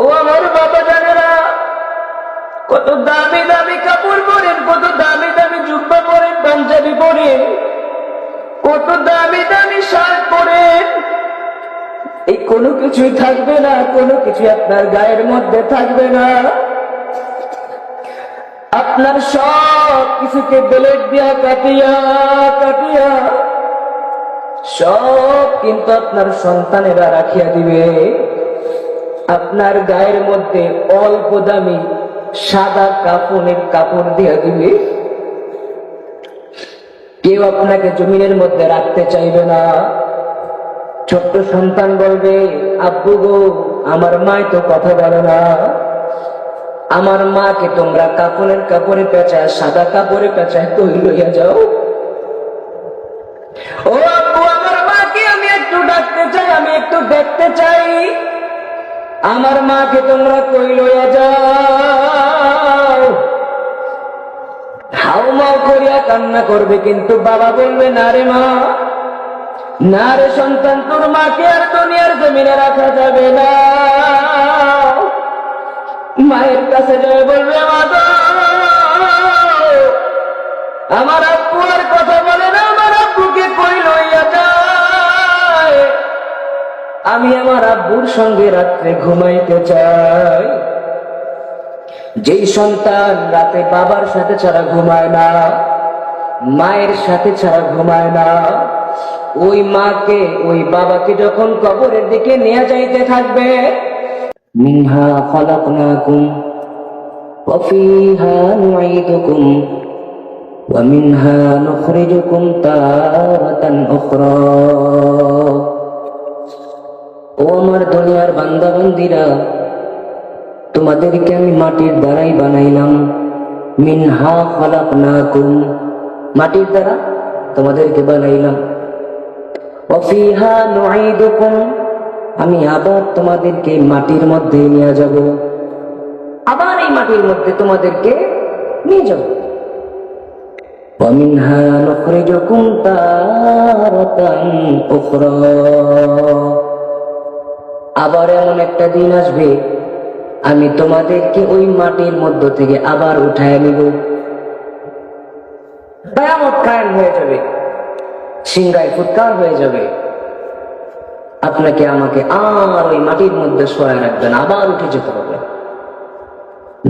ও আমার বাবা জানেরা, কত দামি দামি কাপড় পরেন, কত দামি দামি জুব্বা পরেন, পাঞ্জাবি পরেন, কত দামি দামি শার্ট পরেন, এই কোনো কিছুই থাকবে না, কোনো কিছু আপনার গায়ের মধ্যে থাকবে না। আপনার সব কিছুকে ব্লেড দিয়া কাটিয়া কাটিয়া সব কিন্তু আপনার সন্তানেরা রাখিয়া দিবে। আপনার গায়ের মধ্যে অল্প দামি সাদা কাপড়ের কাপড় দিয়া দিবে। কেউ আপনাকে জমিনের মধ্যে রাখতে চাইবে না। ছোট্ট সন্তান বলবে, আব্বু গো, আমার মাই তো কথা বলে না, আমার মাকে তোমরা কাপড়ের কাপড়ে পেঁচায়, সাদা কাপড়ে পেঁচায় কই লইয়া যাও। ও আব্বু, আমার মাকে আমি একটু ডাকতে চাই, আমি একটু দেখতে চাই, আমার মাকে তোমরা কই লইয়া যাও। হাউমাউ করিয়া কান্না করবে, কিন্তু বাবা বলবে, না রে মা, না রে সন্তান, তোর মাকে আর দুনিয়ার জমিনে রাখা যাবে না। মায়ের কাছে যাবে, বলবে, মা গো, আমার আব্বু আর কথা বলে না, আমার আব্বুকে কই লইয়া যায়, আমি আমার আব্বুর সঙ্গে রাত্রে ঘুমাইতে চাই। যেই সন্তান রাতে বাবার সাথে ছাড়া ঘুমায় না, মায়ের সাথে ছাড়া ঘুমায় না, ওই মাকে ওই বাবাকে যখন কবরের দিকে নিয়ে যাইতে থাকবে, মিনহা খালাকনাকুম ওয়া ফিহা নুঈদুকুম ওয়া মিনহা নুখরিজুকুম তারাতান উখরা। ও আমার দুনিয়ার বান্দা বান্দীরা, তোমাদেরকে আমি মাটির দ্বারাই বানাইলাম। মিনহা খালাকনাকুম, মাটির দ্বারা তোমাদেরকে বানাইলাম। ওয়া ফিহা নুঈদুকুম, আমি আবার তোমাদেরকে মাটির মধ্যে নিয়ে যাব, আবার এই মাটির মধ্যে তোমাদেরকে নিয়ে যাব। ওয়া মিনহা নুখরিজুকুম তারাতান উখরা, আবার এমন একটা দিন আসবে, আমি তোমাদেরকে ওই মাটির মধ্য থেকে আবার উঠায় নিব। কিয়ামত কায়েম হয়ে যাবে, সিংহায় ফুৎকার হয়ে যাবে, আপনাকে আমাকে আর ওই মাটির মধ্যে শোয়ায় রাখবেন, আবার উঠে যেতে হবে।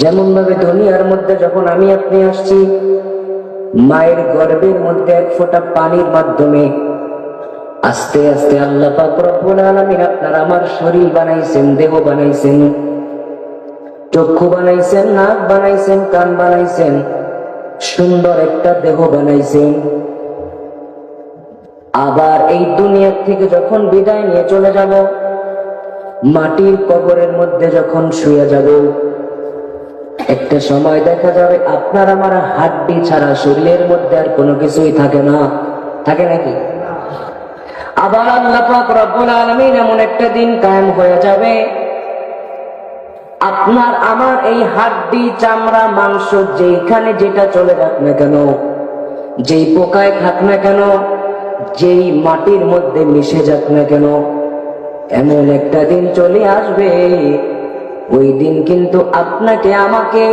যেমন ভাবে দুনিয়ার মধ্যে যখন আমি আপনি আসছি, মায়ের গর্ভের মধ্যে এক ফোঁটা পানির মাধ্যমে আস্তে আস্তে আল্লাহ পাক রব্বুল আলামিন আপনার আমার শরীর বানাইছেন, দেহ বানাইছেন, চক্ষু বানাইছেন, নাক বানাইছেন, কান বানাইছেন, সুন্দর একটা দেহ বানাইছেন। আবার এই দুনিয়া থেকে যখন বিদায় নিয়ে চলে যাব, মাটির কবরের মধ্যে যখন শুয়ে যাব, একটা সময় দেখা যাবে আপনার আমার হাড্ডি ছাড়া শরীরের মধ্যে আর কোনো কিছুই থাকে না। থাকে নাকি? আবার আল্লাহ পাক রব্বুল আলামিন এমন একটা দিন কায়েম হয়ে যাবে, আপনার আমার এই হাড্ডি চামড়া মাংস যেখানে যেটা চলে যাক না কেন, যেই পোকায় খাক না কেন, যেই মাটির মধ্যে মিশে যাক না কেন, এমন একটা দিন চলে আসবে, ওই দিন কিন্তু আপনাকে আমাকে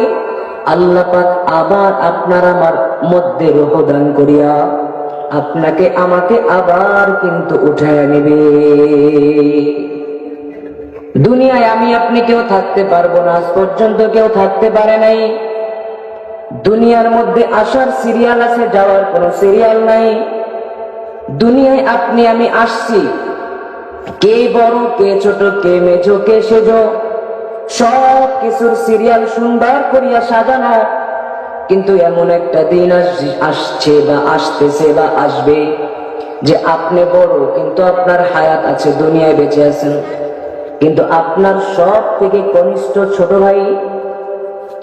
আল্লাহ পাক আবার আপনার আমার মধ্যে রূহ দান করিয়া আপনাকে আমাকে আবার কিন্তু উঠায় নেবে। দুনিয়ায় আমি আপনি কেউ থাকতে পারবো না, আজ পর্যন্ত কেউ থাকতে পারে নাই। দুনিয়ার মধ্যে আসার সিরিয়াল আছে, যাওয়ার কোনো সিরিয়াল নাই। দুনিয়ায় আপনি আমি আসছি, কে বড় কে ছোট, কে মেজো কে সেজো, সব কিছুর সিরিয়াল সুন্দর করিয়া সাজানো। কিন্তু এমন একটা দিন আসছে বা আসতেছে বা আসবে যে আপনি বড়, কিন্তু আপনার হায়াত আছে, দুনিয়ায় বেঁচে আছেন, কিন্তু আপনার সব থেকে কনিষ্ঠ ছোট ভাই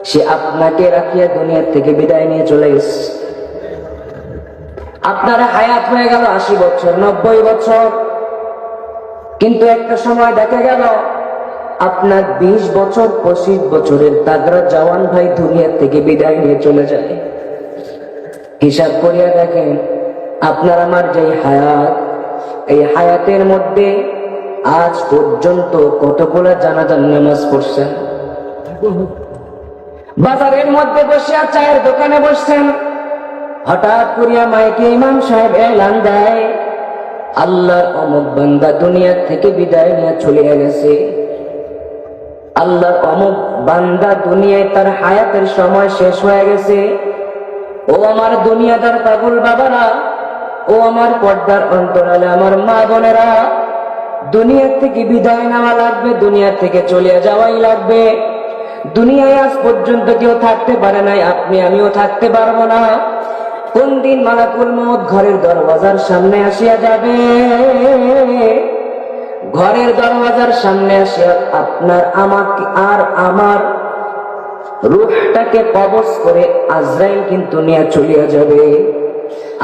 সে আপনাকে রাখিয়া দুনিয়ার থেকে বিদায় নিয়ে চলে গেছে। আপনার হায়াত হয়ে গেল 80 বছর 90 বছর, কিন্তু একটা সময় দেখা গেল আপনার 20 বছর 25 বছরের তাগড়া জওয়ান ভাই দুনিয়ার থেকে বিদায় নিয়ে চলে যায়। হিসাব করিয়া দেখেন, আপনার আমার যে হায়াত, এই হায়াতের মধ্যে আজ পর্যন্ত কতগুলা জানাজার নামাজ পড়ছেন? বাজারের মধ্যে বসে চায়ের দোকানে বসছেন, হঠাৎ করিয়া মাইকে ইমাম সাহেব এলান দেয়, আল্লাহর অমুক বান্দা দুনিয়া থেকে বিদায় নিয়ে চলে গেছে। আল্লাহর অমুক বান্দা দুনিয়ায় তার হায়াতের সময় শেষ হয়ে গেছে। ও আমার দুনিয়াদার পাগল বাবারা, ও আমার পর্দার অন্তরালে আমার মা বোনেরা, দুনিয়া থেকে বিদায় নেওয়া লাগবে, দুনিয়া থেকে চলে যাওয়াই লাগবে। দুনিয়ায় আজ পর্যন্ত কেউ থাকতে পারে নাই, আপনি আমিও থাকতে পারবো না। কোন দিন মালাকুল মউত ঘরের দরওয়াজার সামনে আসিয়া যাবে, ঘরের দরওয়াজার সামনে আসিয়া আপনার আমাকে আর আমার রূহটাকে কবজ করে আজরাইল কিন্তু নিয়ে চলিয়া যাবে।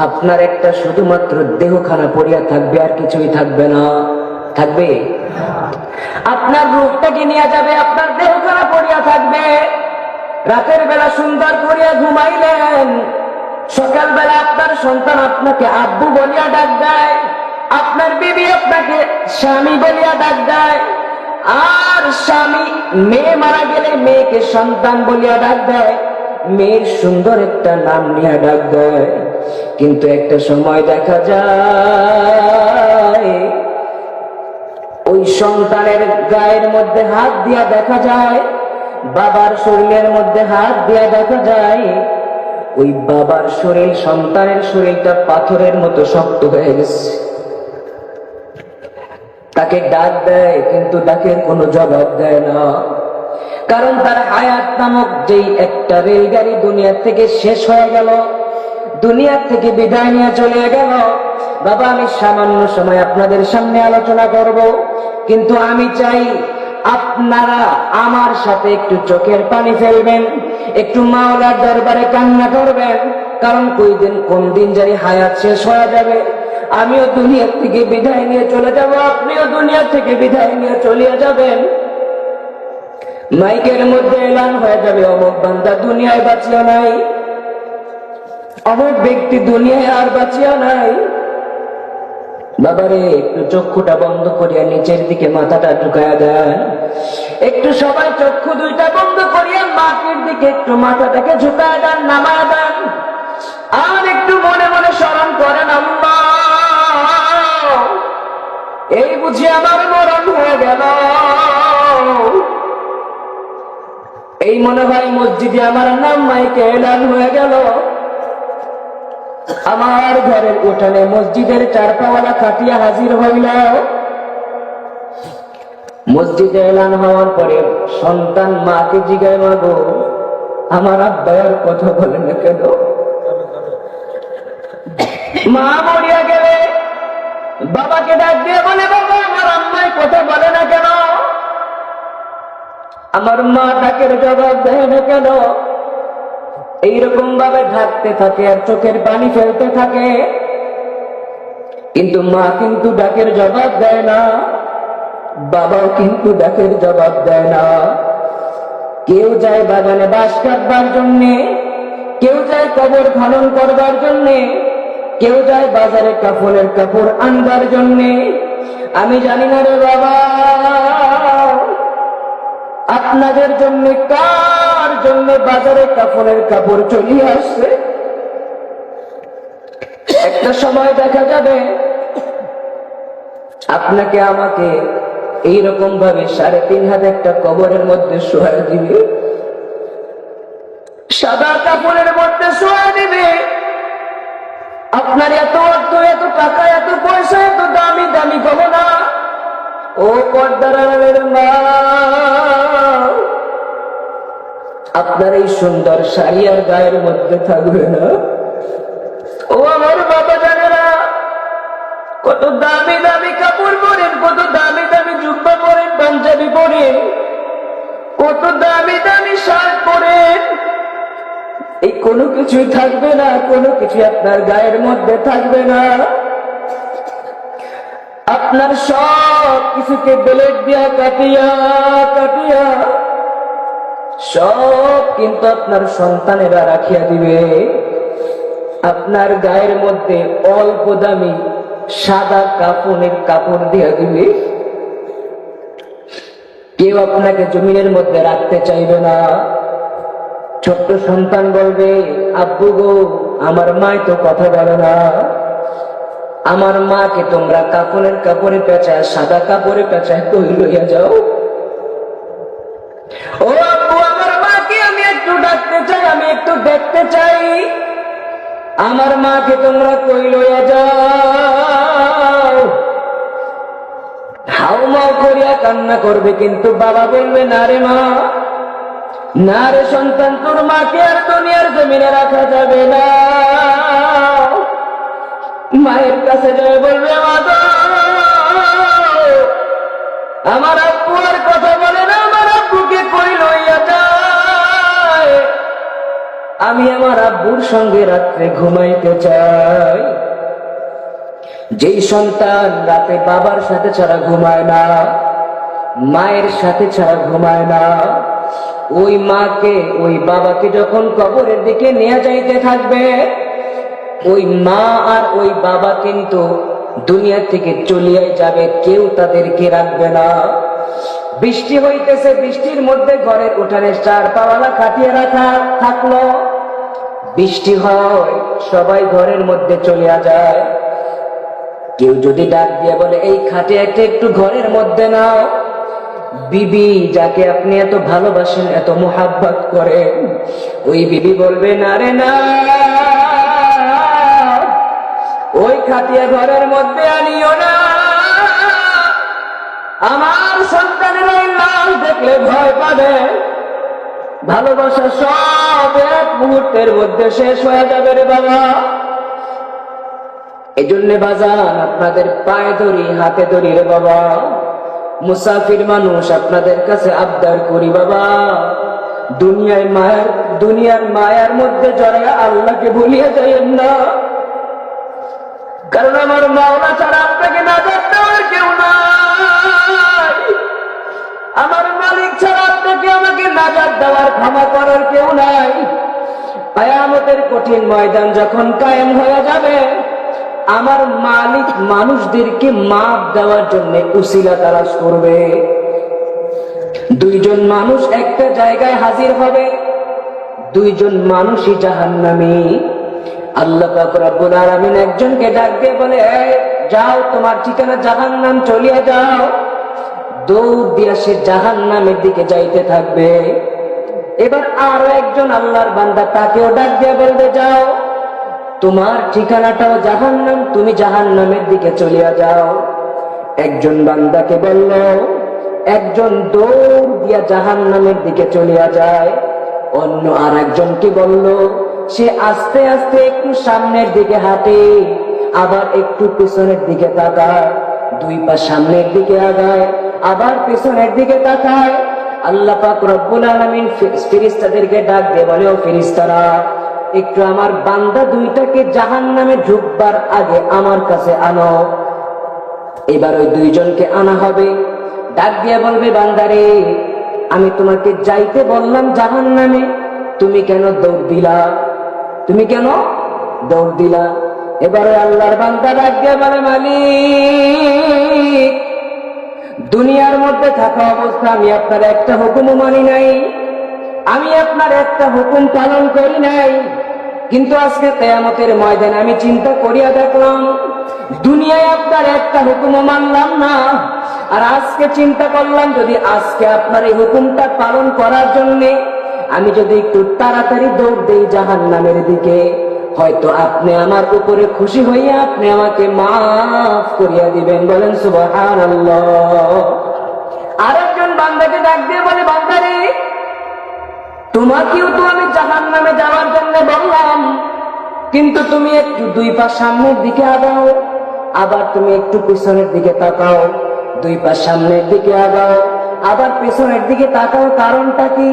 আপনার একটা শুধুমাত্র দেহখানা পড়িয়া থাকবে, আর কিছুই থাকবে না। থাকবে? আপনার রূহটাকে নিয়ে যাবে, আপনার দেহখানা পড়িয়া থাকবে। রাতের বেলা সুন্দর করিয়া ঘুমাইলেন, সকালবেলা আপনার সন্তান আপনাকে আব্বু বলিয়া ডাক দেয়, আপনার বিবি আপনাকে স্বামী বলিয়া ডাক দেয়, আর স্বামী মেয়ে মারা গেলে মেয়েকে সন্তান বলিয়া ডাক দেয়, মেয়ের সুন্দর একটা নাম নিয়ে ডাক দেয়। কিন্তু একটা সময় দেখা যায় ওই সন্তানের গায়ের মধ্যে হাত দিয়া দেখা যায়, বাবার শরীরের মধ্যে হাত দিয়া দেখা যায় ওই বাবার শরীর, সন্তানের শরীরটা পাথরের মতো শক্ত হয়ে গেছে। তাকে ডাক দেয়, কিন্তু ডাকের কোনো জবাব দেয় না, কারণ তার হায়াত নামক যেই একটা রেলগাড়ি দুনিয়া থেকে শেষ হয়ে গেল, দুনিয়া থেকে বিদায় নিয়ে চলে গেল। বাবা, আমি সামান্য সময় আপনাদের সামনে আলোচনা করব, কিন্তু আমি চাই আপনারা আমার সাথে একটু চোখের পানি ফেলবেন, একটু মাওলার দরবারে কান্না করবেন, কারণ কোন দিন জানি হায়াত শেষ হয়ে যাবে, আমিও দুনিয়া থেকে বিদায় নিয়ে চলে যাব, আপনিও দুনিয়া থেকে বিদায় নিয়ে চলে যাবেন। মাইকের মধ্যে এলান হয়ে যাবে, অমুক বান্দা দুনিয়ায় বাঁচিয়া নাই, অমুক ব্যক্তি দুনিয়ায় আর বাঁচিয়া নাই। বাবারে, একটু চক্ষুটা বন্ধ করিয়া নিচের দিকে মাথাটা ঢুকায়া দেন, একটু সবাই চক্ষু দুইটা বন্ধ করিয়া মাটির দিকে একটু মাথাটাকে ঝুঁকায় দেন, নামায় দেন, আর একটু মনে মনে স্মরণ করেন, আল্লাহ, এই বুঝি আমার মরণ হয়ে গেল, এই মনে হয় মসজিদে আমার নাম মাইকে এলান হয়ে গেল, আমার ঘরের উঠানে মসজিদের চারপাওয়ালা খাটিয়া হাজির হইল। মসজিদে এলান হওয়ার পরে সন্তান মাকে জিগায়, মা গো, আমার আব্বার কথা বলে না কেন? মা মরিয়া গেলে বাবাকে ডাক দিয়ে বলে, বাবা, আমার আম্মাই কথা বলে না কেন? আমার মা ডাকের জবাব দেয় না কেন? এইরকম ভাবে ঢাকতে থাকে আর চোখের পানি ফেলতে থাকে, কিন্তু মা কিন্তু ডাকের জবাব দেয় না, বাবাও কিন্তু ডাকের জবাব দেয় না। কেউ যায় বাগানে বাঁশ কাটবার জন্যে, কেউ যায় কবর খনন করবার জন্যে, কেউ যায় বাজারে কাপড়ের কাপড় আনবার জন্যে। আমি জানি না রে বাবা, আপনাদের জন্য কার জন্য বাজারে কাপড়ের কাপড় চলিয়ে আসছে। একটা সময় দেখা যাবে আপনাকে আমাকে এইরকম ভাবে 3.5 হাত একটা কবরের মধ্যে শোয়া দিবে, সাদা কাপড়ের মধ্যে শোয়া দিবে। আপনার এত অর্থ, এত টাকা, এত পয়সা, এত দামি দামি গহনা, ও পর্দার আড়ালের মা, আপনার এই সুন্দর শাড়ি আর গায়ের মধ্যে থাকবে না। ও আমার বাবা জানেরা, কত দামি দামি কাপড় পরেন, কত দামি দামি জুব্বা পরেন, পাঞ্জাবি পরেন, কত দামি দামি শার্ট পরেন, এই কোনো কিছুই থাকবে না, কোনো কিছু আপনার গায়ের মধ্যে থাকবে না। আপনার সব কিছুকে ব্লেড দিয়া কাটিয়া কাটিয়া সব কিন্তু আপনার সন্তানেরা রাখিয়া দিবে। আপনার গায়ের মধ্যে অল্প দামি সাদা কাপড়ের কাপড় দিয়া দিবে। কেউ আপনাকে জমিনের মধ্যে রাখতে চাইবে না। ছোট্ট সন্তান বলবে, আব্বু গো, আমার মাই তো কথা বলে না, আমার মাকে তোমরা কাপড়ের কাপড়ে পেঁচায়, সাদা কাপড়ে পেঁচায় কই লইয়া যাও। ও আব্বু, আমার মাকে আমি একটু ডাকতে চাই, আমি একটু দেখতে চাই, আমার মাকে তোমরা কই লইয়া যাও। হাউমাউ করিয়া কান্না করবে, কিন্তু বাবা বলবে, না রে মা, না রে সন্তান, তোর মাকে আর দুনিয়ার জমিনে রাখা যাবে না। মায়ের কাছে যাবে, বলবে, মা গো, আমার আব্বু আর কথা বলে না, আমার আব্বুকে কই লইয়া যায়, আমি আমার আব্বুর সঙ্গে রাত্রে ঘুমাইতে চাই। যেই সন্তান রাতে বাবার সাথে ছাড়া ঘুমায় না, মায়ের সাথে ছাড়া ঘুমায় না, ওই মাকে, ওই বাবাকে যখন কবরের দিকে নিয়ে যাইতে থাকবে, ওই মা আর ওই বাবা কিন্তু দুনিয়া থেকে চলিয়ে যাবে, কেউ তাদেরকে রাখবে না। বৃষ্টি হইতেছে, বৃষ্টির মধ্যে ঘরের উঠানে চার পাওয়ালা খাটিয়ে রাখা থাকলো, বৃষ্টি হয়, সবাই ঘরের মধ্যে চলিয়া যায়। কেউ যদি ডাক দিয়ে বলে, এই খাটিয়াটা একটু ঘরের মধ্যে নাও, বিবি যাকে আপনি এত ভালোবাসেন, এত মোহাব্বত করেন, ওই বিবি বলবে, না রে না, ওই খাটিয়া ঘরের মধ্যে আনিও না, আমার সন্তানের ওই লাশ দেখলে ভয় পাবে, ভালোবাসা সব এক মুহূর্তের মধ্যে শেষ হয়ে যাবে রে বাবা। এজন্য বাজান, আপনাদের পায়ে ধরি, হাতে ধরি রে বাবা, মুসাফির মানুষ, আপনাদের কাছে আবদার করি বাবা, দুনিয়ার মায়ার মধ্যে জড়াইয়া আল্লাহকে ভুলিয়ে যাইয়েন না, কারণ আমার মাওলা ছাড়া আপনাকে নাজাত দেওয়ার কেউ নাই, আমার মালিক ছাড়া আপনাকে আমাকে নাজাত দেওয়ার, ক্ষমা করার কেউ নাই। কিয়ামতের কঠিন ময়দান যখন কায়েম হয়ে যাবে, আমার মালিক মানুষদেরকে মাপ দেওয়ার জন্য উসিলা তালাশ করবে। দুইজন মানুষ একটা জায়গায় হাজির হবে, দুইজন মানুষই জাহান্নামী। আল্লাহ পাক রব্বুল আলামিন একজনকে ডাক দিয়ে বলে, যাও, তোমার ঠিকানা জাহান্নাম, চলিয়ে যাও। দৌড় দিয়া সে জাহান্নামের দিকে যাইতে থাকবে। এবার আরো একজন আল্লাহর বান্দা, তাকেও ডাক দিয়ে বলবে, যাও, তোমার ঠিকানাটাও জাহান্নাম, তুমি জাহান্নামের দিকে চলিয়া যাও। একজন বান্দাকে বলল, একজন দৌড় দিয়া জাহান্নামের দিকে চলিয়া যায়। অন্য আর একজনকে বলল, সে আস্তে আস্তে একটু সামনের দিকে হাঁটে, আবার একটু পেছনের দিকে তাকায়, দুই পা সামনের দিকে আগায়, আবার পেছনের দিকে তাকায়। আল্লাহ পাক রব্বুল আলামিন ফেরেশতাদেরকে ডাক দিয়ে বলে, ও ফেরেশতারা, একটু আমার বান্দা দুইটাকে জাহান্নামে ঢুকবার আগে আমার কাছে আনো। এবার ওই দুইজনকে আনা হবে। ডাক দিয়ে বলবে, বান্দারে, আমি তোমাকে যাইতে বললাম জাহান্নামে, তুমি কেন দৌড় দিলা, তুমি কেন দৌড় দিলা? এবারে আল্লাহর বান্দা ডাক দিয়ে বলে, মালিক, দুনিয়ার মধ্যে থাকা অবস্থা আমি আপনার একটা হুকুমও মানি নাই, আমি আপনার একটা হুকুম পালন করি নাই, কিন্তু আজকে কিয়ামতের ময়দানে আমি চিন্তা করিয়া দেখলাম, দুনিয়ায় আপনার একটা হুকুমও মানলাম না, আর আজকে চিন্তা করলাম, যদি আজকে আপনার এই হুকুমটা পালন করার জন্য আমি যদি একটু তাড়াতাড়ি দৌড় দেই জাহান্নামের দিকে, হয়তো আপনি আমার উপরে খুশি হইয়া আপনি আমাকে মাফ করিয়া দিবেন। বলেন সুবহানাল্লাহ। আরেকজন বান্দাকে ডাক দিয়ে বলে, বান্দারে, তোমাকেও তো আমি জাহান্নামে যাওয়ার জন্য বললাম, কিন্তু তুমি একটু দুই পা সামনের দিকে আগাও, আবার তুমি একটু পেছনের দিকে তাকাও, দুই পা সামনের দিকে আগাও, আবার পেছনের দিকে তাকাও, কারণটা কি?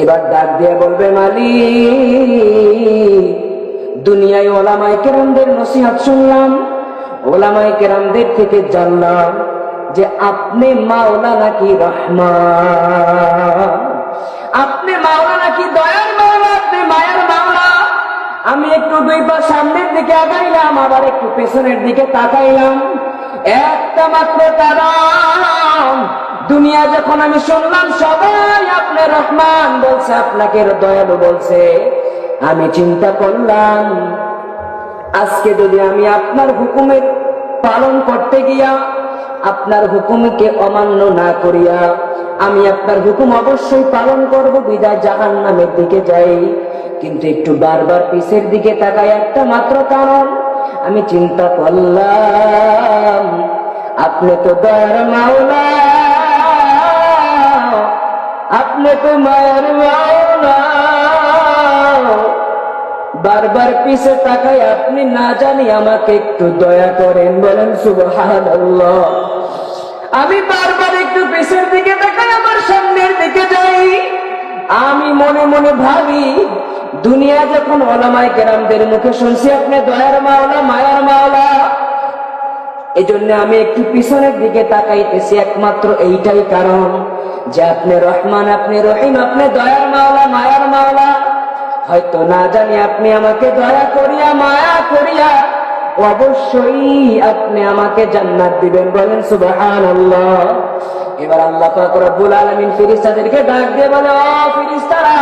এবার ডাক দিয়ে বলবে, মালিক, দুনিয়ায় ওলামায়ে কেরামদের নসিহত শুনলাম, ওলামায়ে কেরামদের থেকে জানলাম যে আপনি মাওলা নাকি রহমান, আপনি মাওলা নাকি দয়ার মাওলা, আপনি মায়ার মাওলা। আমি একটু দুই পা সামনের দিকে আগাইলাম, আবার একটু পেছনের দিকে তাকাইলাম, একটা মাত্র কারণ, দুনিয়া যখন আমি শুনলাম সবাই আপনি রহমান বলছে, আপনাকে দয়ালু বলছে, আমি চিন্তা করলাম আজকে যদি আমি আপনার হুকুমের পালন করতে গিয়া আপনার হুকুমকে অমান্য না করিয়া আমি আপনার হুকুম অবশ্যই পালন করব, বিদায় জাহান্নামের দিকে যাই। কিন্তু একটু বারবার পিছের দিকে তাকাই একটা মাত্র কারণ, আমি চিন্তা করলাম আপনি তো দয়ার মাওলা, আপনি তো মায়ের মাওলা। বারবার পিছে তাকাই আপনি না জানি আমাকে একটু দয়া করেন, বলেন সুবহানাল্লাহ। আমি বারবার একটু পিছের দিকে তাকাই, আমার সামনের দিকে যাই, আমি মনে মনে ভাবি দুনিয়া যখন ওলামায়ে কেরামদের মুখে শুনছি আপনি দয়ার মাওলা, মায়ার মাওলা, এজন্য আমি একটু পিছনের দিকে তাকাইতেছি একমাত্র এইটাই কারণ যে আপনি রহমান, আপনি রহিম, আপনি দয়ার মাওলা, মায়ার মাওলা। হয়তো না জানি আপনি আমাকে দয়া করিয়া মায়া করিয়া অবশ্যই আপনি আমাকে জান্নাত দিবেন, বলেন সুবহানাল্লাহ। এবার আল্লাহ পাক রব্বুল আলামিন ফেরেশতাদেরকে ডাক দিয়ে বলে, ও ফেরেশতারা,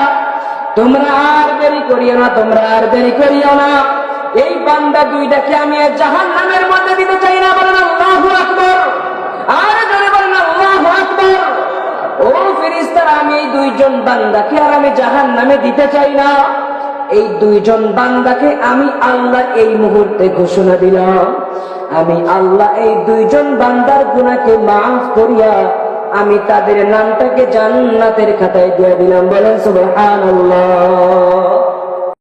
তোমরা আর দেরি করিও না, তোমরা আর দেরি করিও না, এই বান্দা দুইটাকে আমি জাহান্নামের মধ্যে দিতে চাই না, বলেন আল্লাহু আকবার। আর জোরে বলেন আল্লাহু আকবার। ও ফেরেশতারা, আমি এই দুইজন বান্দাকে আর আমি জাহান্নামে দিতে চাই না। এই দুইজন বান্দাকে আমি আল্লাহ এই মুহূর্তে ঘোষণা দিলাম, আমি আল্লাহ এই দুইজন বান্দার গুনাহকে মাফ করিয়া আমি তাদের নামটাকে জান্নাতের খাতায় দিয়ে দিলাম, বলেন সুবহানাল্লাহ।